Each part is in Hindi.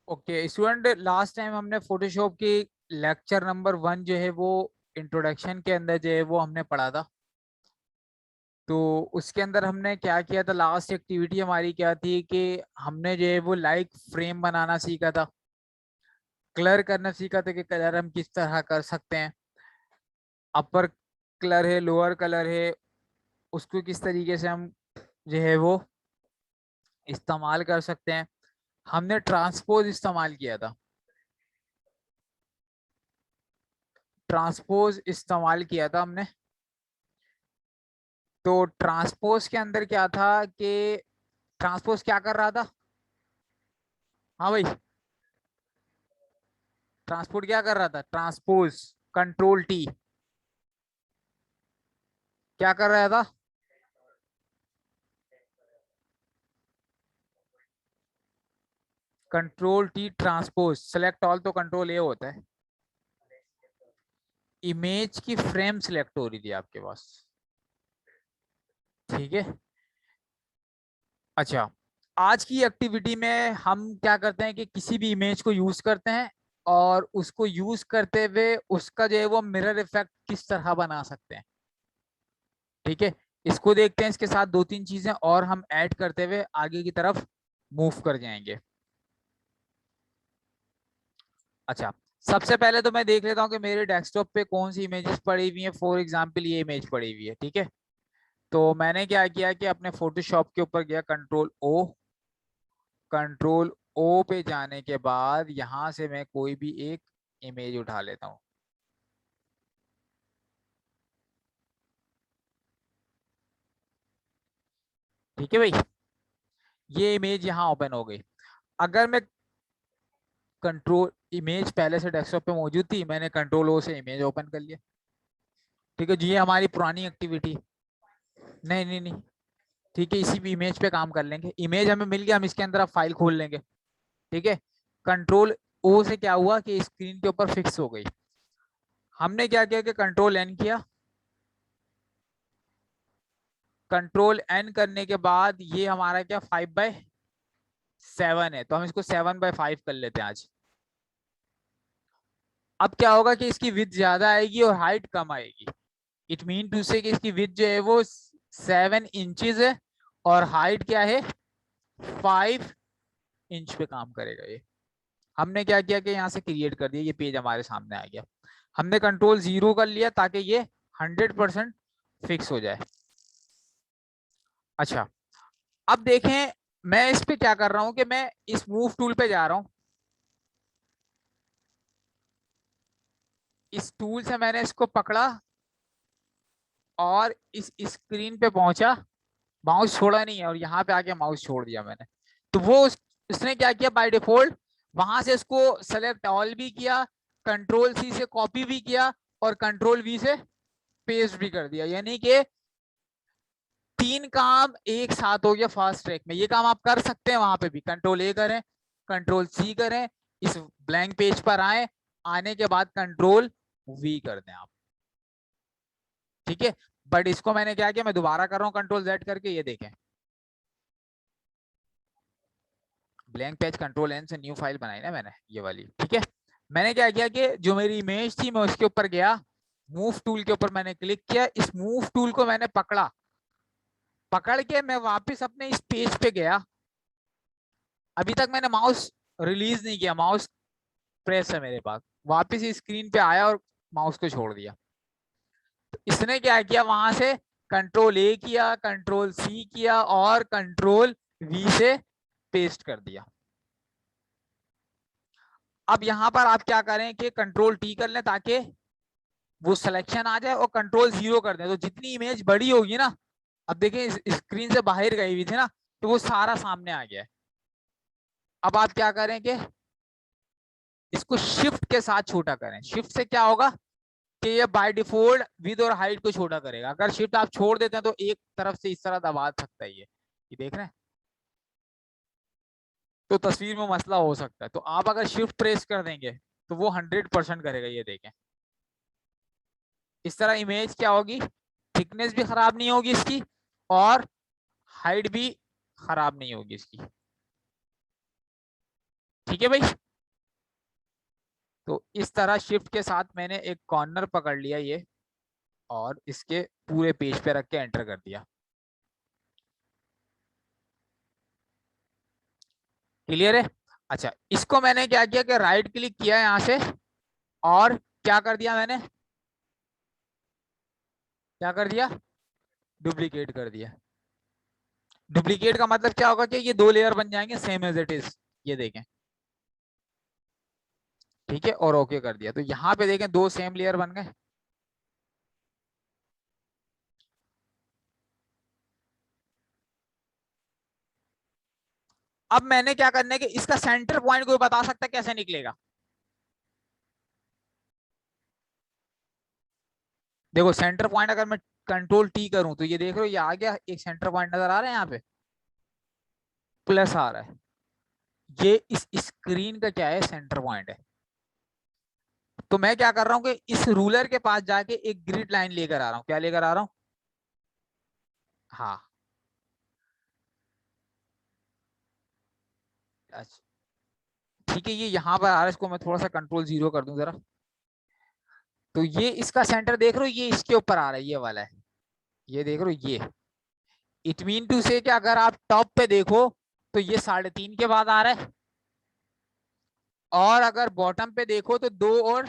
ओके स्टूडेंट, लास्ट टाइम हमने फोटोशॉप की लेक्चर नंबर 1 जो है वो इंट्रोडक्शन के अंदर जो है वो हमने पढ़ा था। तो उसके अंदर हमने क्या किया था, लास्ट एक्टिविटी हमारी क्या थी कि हमने जो है वो लाइक फ्रेम बनाना सीखा था, कलर करना सीखा था कि कलर हम किस तरह कर सकते हैं, अपर कलर है लोअर कलर है उसको किस तरीके से हम जो है वो इस्तेमाल कर सकते हैं। हमने ट्रांसपोज इस्तेमाल किया था, ट्रांसपोज इस्तेमाल किया था हमने। तो ट्रांसपोज के अंदर क्या था कि ट्रांसपोज क्या कर रहा था। हाँ भाई, ट्रांसपोर्ट क्या कर रहा था, ट्रांसपोज कंट्रोल टी क्या कर रहा था। Control T transpose, select all तो कंट्रोल ए होता है। इमेज की फ्रेम सिलेक्ट हो रही थी आपके पास, ठीक है। अच्छा, आज की एक्टिविटी में हम क्या करते हैं कि किसी भी इमेज को यूज करते हैं और उसको यूज करते हुए उसका जो है वो मिरर इफेक्ट किस तरह बना सकते हैं, ठीक है। इसको देखते हैं, इसके साथ दो तीन चीजें और हम ऐड करते हुए आगे की तरफ मूव कर जाएंगे। अच्छा, सबसे पहले तो मैं देख लेता हूँ कि मेरे डेस्कटॉप पे कौन सी इमेजेस पड़ी हुई हैं। फॉर एग्जांपल ये इमेज पड़ी हुई है, ठीक है। तो मैंने क्या किया कि अपने फोटोशॉप के ऊपर गया, कंट्रोल ओ, कंट्रोल ओ पे जाने के बाद यहां से मैं कोई भी एक इमेज उठा लेता हूँ। ठीक है भाई, ये इमेज यहाँ ओपन हो गई। अगर मैं कंट्रोल इमेज पहले से डेस्कटॉप पे मौजूद थी, मैंने कंट्रोल ओ से इमेज ओपन कर लिया, ठीक है जी। ये हमारी पुरानी एक्टिविटी, नहीं नहीं नहीं, ठीक है। इसी भी इमेज पे काम कर लेंगे, इमेज हमें मिल गया, हम इसके अंदर अब फाइल खोल लेंगे, ठीक है। कंट्रोल ओ से क्या हुआ कि स्क्रीन के ऊपर फिक्स हो गई। हमने क्या किया कि कंट्रोल एन किया, कंट्रोल एन करने के बाद ये हमारा क्या 5/7 है, तो हम इसको 7/5 कर लेते हैं आज। अब क्या होगा कि इसकी विड्थ ज्यादा आएगी और हाइट कम आएगी। इट मीन टू से कि इसकी विड्थ जो है वो 7 इंचेस है और हाइट क्या है 5 इंच पे काम करेगा ये। हमने क्या किया कि यहाँ से क्रिएट कर दिया, ये पेज हमारे सामने आ गया। हमने कंट्रोल 0 कर लिया ताकि ये 100% फिक्स हो जाए। अच्छा, अब देखें मैं इस पे क्या कर रहा हूं कि मैं इस मूव टूल पे जा रहा हूं। इस टूल से मैंने इसको पकड़ा और इस स्क्रीन पे पहुंचा, माउस छोड़ा नहीं है और यहाँ पे आके माउस छोड़ दिया मैंने। तो वो उसने क्या किया बाय डिफॉल्ट, वहां से इसको सेलेक्ट ऑल भी किया, कंट्रोल सी से कॉपी भी किया और कंट्रोल वी से पेस्ट भी कर दिया। यानी कि 3 काम एक साथ हो गया फास्ट ट्रैक में। ये काम आप कर सकते हैं वहां पे भी, कंट्रोल ए करें, कंट्रोल सी करें, इस ब्लैंक पेज पर आए, आने के बाद कंट्रोल वी कर दें आप, ठीक है। बट इसको मैंने क्या किया, मैं दोबारा कर रहा हूँ कंट्रोल जेड करके, ये देखें ब्लैंक पेज, कंट्रोल एन से न्यू फाइल बनाई ना मैंने ये वाली, ठीक है। मैंने क्या किया कि जो मेरी इमेज थी मैं उसके ऊपर गया, मूव टूल के ऊपर मैंने क्लिक किया, इस मूव टूल को मैंने पकड़ा, पकड़ के मैं वापस अपने इस पेज पे गया। अभी तक मैंने माउस रिलीज नहीं किया, माउस प्रेस है मेरे पास, वापस स्क्रीन पे आया और माउस को छोड़ दिया। तो इसने क्या किया, वहां से कंट्रोल ए किया, कंट्रोल सी किया और कंट्रोल वी से पेस्ट कर दिया। अब यहां पर आप क्या करें कि कंट्रोल टी कर लें ताकि वो सिलेक्शन आ जाए और कंट्रोल 0 कर दें, तो जितनी इमेज बड़ी होगी ना, अब देखिए स्क्रीन से बाहर गई हुई थी ना, तो वो सारा सामने आ गया है। अब आप क्या करें कि इसको शिफ्ट के साथ छोटा करें। शिफ्ट से क्या होगा कि ये बाय डिफॉल्ट विद और हाइट को छोटा करेगा। अगर शिफ्ट आप छोड़ देते हैं तो एक तरफ से इस तरह दबा सकता है ये देख रहे हैं, तो तस्वीर में मसला हो सकता है। तो आप अगर शिफ्ट प्रेस कर देंगे तो वो 100% करेगा, ये देखें। इस तरह इमेज क्या होगी, थिकनेस भी खराब नहीं होगी इसकी और हाइट भी खराब नहीं होगी इसकी, ठीक है भाई। तो इस तरह शिफ्ट के साथ मैंने एक कॉर्नर पकड़ लिया ये, और इसके पूरे पेज पे रख के एंटर कर दिया। क्लियर है? अच्छा, इसको मैंने क्या किया कि राइट क्लिक किया यहां से, और क्या कर दिया मैंने, क्या कर दिया, डुप्लीकेट कर दिया। डुप्लीकेट का मतलब क्या होगा कि ये दो लेयर बन जाएंगे सेम एज इट इज, ये देखें। ठीक है, और ओके कर दिया, तो यहाँ पे देखें दो सेम लेयर बन गए। अब मैंने क्या करना है कि इसका सेंटर पॉइंट कोई बता सकता है कैसे निकलेगा? देखो सेंटर पॉइंट अगर मैं कंट्रोल टी करूं तो ये देख रहे हो, ये आ गया, एक सेंटर पॉइंट नजर आ रहा है यहाँ पे, प्लस आ रहा है। ये इस स्क्रीन का क्या है, सेंटर पॉइंट है। तो मैं क्या कर रहा हूँ कि इस रूलर के पास जाके एक ग्रिड लाइन लेकर आ रहा हूँ। क्या लेकर आ रहा हूँ? हाँ। अच्छा, ठीक है, ये यहाँ पर आ रहा है, इसको मैं थोड़ा सा कंट्रोल जीरो कर दूं जरा। तो ये इसका सेंटर देख रहे हो, ये इसके ऊपर आ रहा है, ये वाला है, ये देख रहे हो, ये इट मीन टू से कि अगर आप टॉप पे देखो तो ये 3.5 के बाद आ रहा है, और अगर बॉटम पे देखो तो 2 और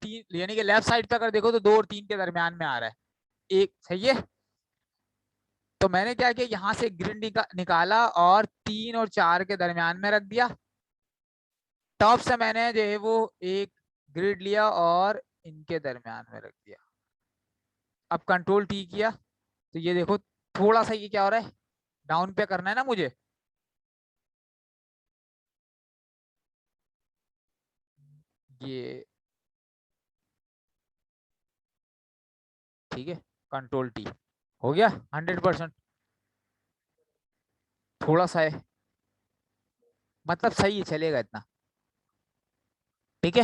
3, यानी कि लेफ्ट साइड पे अगर देखो तो 2 और 3 के दरमियान में आ रहा है, एक सही है। तो मैंने क्या किया, यहां से ग्रिड निकाला और 3 और 4 के दरमियान में रख दिया। टॉप से मैंने जो है वो एक ग्रिड लिया और इनके दरमियान में रख दिया। अब कंट्रोल टी किया तो ये देखो, थोड़ा सा ये क्या हो रहा है, डाउन पे करना है ना मुझे, ये ठीक है, कंट्रोल टी हो गया 100%। थोड़ा सा है, मतलब सही है, चलेगा इतना। ठीक है।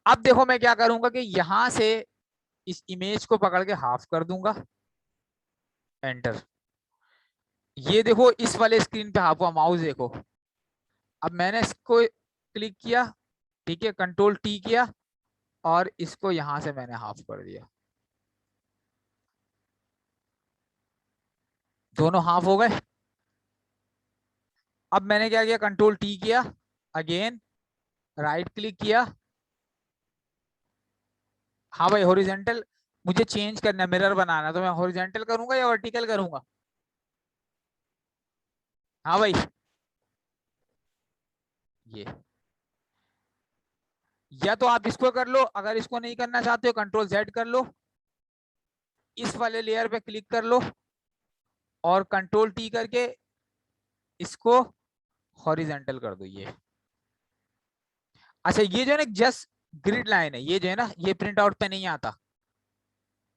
अब देखो मैं क्या करूंगा कि यहां से इस इमेज को पकड़ के हाफ कर दूंगा, एंटर। ये देखो इस वाले स्क्रीन पे हाफ हुआ, माउस देखो। अब मैंने इसको क्लिक किया, ठीक है, कंट्रोल टी किया, और इसको यहां से मैंने हाफ कर दिया, दोनों हाफ हो गए। अब मैंने क्या किया, कंट्रोल टी किया, अगेन राइट क्लिक किया। हाँ भाई, हॉरिजेंटल मुझे चेंज करना है, मिरर बनाना है, तो मैं हॉरिजेंटल करूंगा या वर्टिकल करूंगा? हाँ भाई, ये, या तो आप इसको कर लो, अगर इसको नहीं करना चाहते हो कंट्रोल जेड कर लो, इस वाले लेयर पे क्लिक कर लो, और कंट्रोल टी करके इसको हॉरिजेंटल कर दो, ये। अच्छा, ये जो है ना जस्ट ग्रिड लाइन है, ये जो है ना, ये प्रिंट आउट पे नहीं आता,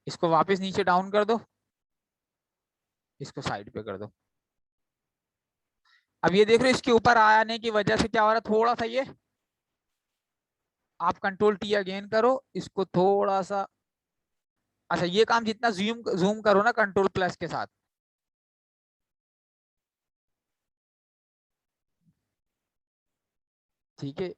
इसको वापस नीचे डाउन कर दो, इसको साइड पे कर दो। अब ये देख रहे हो, इसके ऊपर आने की वजह से क्या हो रहा है, थोड़ा सा ये, आप कंट्रोल टी अगेन करो, इसको थोड़ा सा। अच्छा, ये काम जितना जूम जूम करो ना कंट्रोल प्लस के साथ, ठीक है।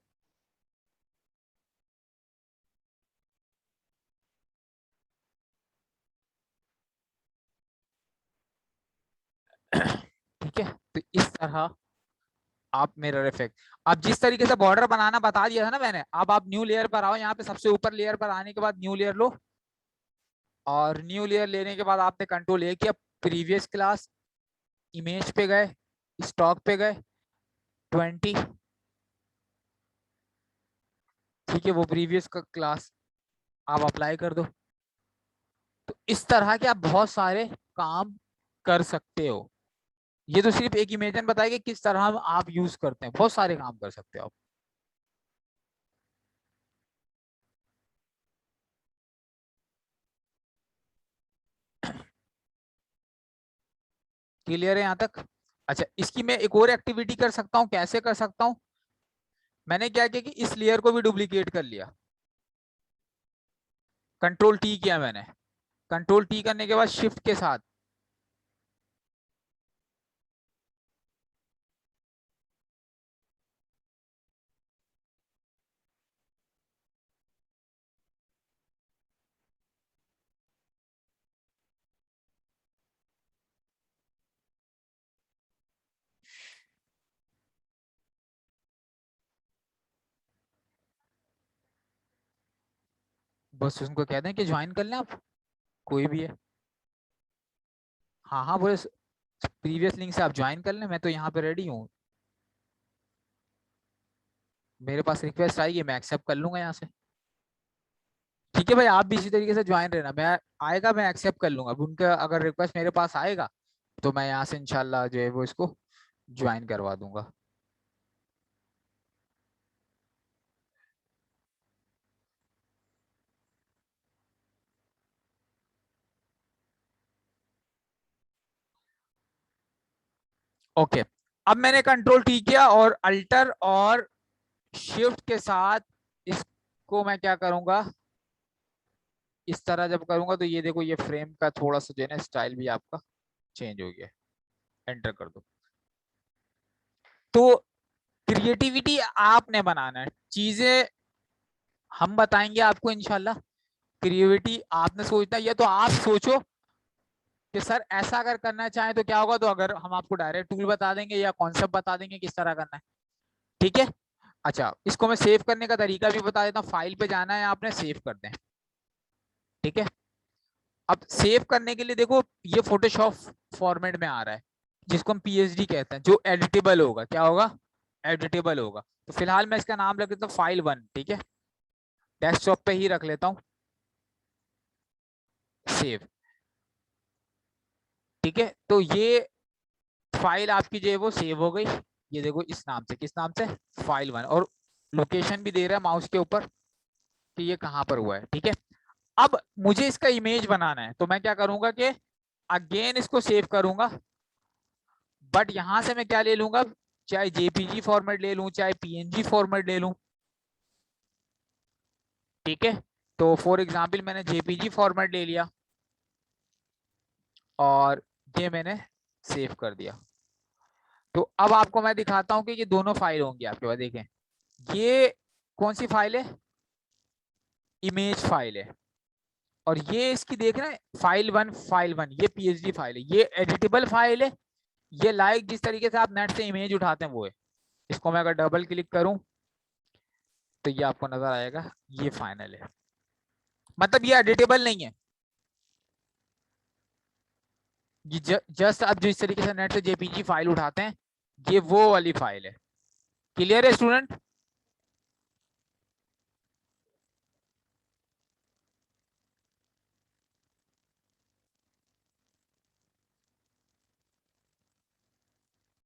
ठीक है, तो इस तरह आप मिरर इफेक्ट, अब जिस तरीके से बॉर्डर बनाना बता दिया था ना मैंने, अब आप न्यू लेयर पर आओ, यहाँ पे सबसे ऊपर लेयर पर आने के बाद न्यू लेयर लो, और न्यू लेयर लेने के बाद आपने कंट्रोल ए किया, प्रीवियस क्लास, इमेज पे गए, स्टॉक पे गए, 20, ठीक है, वो प्रीवियस का क्लास आप अप्लाई कर दो। तो इस तरह के आप बहुत सारे काम कर सकते हो। ये तो सिर्फ एक इमेजन बताया कि किस तरह आप यूज करते हैं, बहुत सारे काम कर सकते हो आप। क्लियर है यहाँ तक? अच्छा, इसकी मैं एक और एक्टिविटी कर सकता हूँ, कैसे कर सकता हूँ? मैंने क्या किया कि इस लेयर को भी डुप्लीकेट कर लिया, कंट्रोल टी किया मैंने, कंट्रोल टी करने के बाद शिफ्ट के साथ बस उनको कह दें कि ज्वाइन कर लें आप, कोई भी है। हाँ हाँ, बोले प्रीवियस लिंक से आप ज्वाइन कर लें, मैं तो यहाँ पे रेडी हूँ। मेरे पास रिक्वेस्ट आएगी, मैं एक्सेप्ट कर लूंगा यहाँ से। ठीक है भाई, आप भी इसी तरीके से ज्वाइन रहना, मैं आएगा मैं एक्सेप्ट कर लूंगा। अब उनका अगर रिक्वेस्ट मेरे पास आएगा तो मैं यहाँ से इंशाल्लाह जो है वो इसको ज्वाइन करवा दूंगा। ओके, अब मैंने कंट्रोल टी किया और अल्टर और शिफ्ट के साथ इसको मैं क्या करूंगा, इस तरह जब करूंगा तो ये देखो, ये फ्रेम का थोड़ा सा जो है ना स्टाइल भी आपका चेंज हो गया। एंटर कर दो। तो क्रिएटिविटी आपने बनाना है, चीजें हम बताएंगे आपको इंशाल्लाह। क्रिएटिविटी आपने सोचना है, या तो आप सोचो कि सर ऐसा अगर करना चाहें तो क्या होगा, तो अगर हम आपको डायरेक्ट टूल बता देंगे या कॉन्सेप्ट बता देंगे किस तरह करना है। ठीक है। अच्छा, इसको मैं सेव करने का तरीका भी बता देता हूँ। फाइल पे जाना है आपने, सेव कर दें। ठीक है। अब सेव करने के लिए देखो, ये फोटोशॉप फॉर्मेट में आ रहा है, जिसको हम पीएचडी कहते हैं, जो एडिटेबल होगा। क्या होगा? एडिटेबल होगा। तो फिलहाल मैं इसका नाम रख देता हूँ फाइल 1। ठीक है, डेस्कटॉप पे ही रख लेता हूँ, सेव। ठीक है, तो ये फाइल आपकी जो है वो सेव हो गई। ये देखो, इस नाम से, किस नाम से? फाइल 1। और लोकेशन भी दे रहा है माउस के ऊपर कि ये कहाँ पर हुआ है। ठीक है। अब मुझे इसका इमेज बनाना है, तो मैं क्या करूंगा कि अगेन इसको सेव करूंगा, बट यहां से मैं क्या ले लूंगा, चाहे जेपीजी फॉर्मेट ले लूं, चाहे पीएनजी फॉर्मेट ले लूं। ठीक है, तो फॉर एग्जाम्पल मैंने जेपीजी फॉर्मेट ले लिया और ये मैंने सेव कर दिया। तो अब आपको मैं दिखाता हूं कि ये दोनों फाइल होंगी आपके पास। देखें, ये कौन सी फाइल है? इमेज फाइल है। और ये इसकी देख रहे हैं, फाइल 1 ये पीएचडी फाइल है, ये एडिटेबल फाइल है। ये लाइक जिस तरीके से आप नेट से इमेज उठाते हैं वो है। इसको मैं अगर डबल क्लिक करूं तो ये आपको नजर आएगा, ये फाइनल है। मतलब ये एडिटेबल नहीं है। ये जस्ट आप जो इस तरीके से नेट से जेपीजी फाइल उठाते हैं, ये वो वाली फाइल है। क्लियर है स्टूडेंट?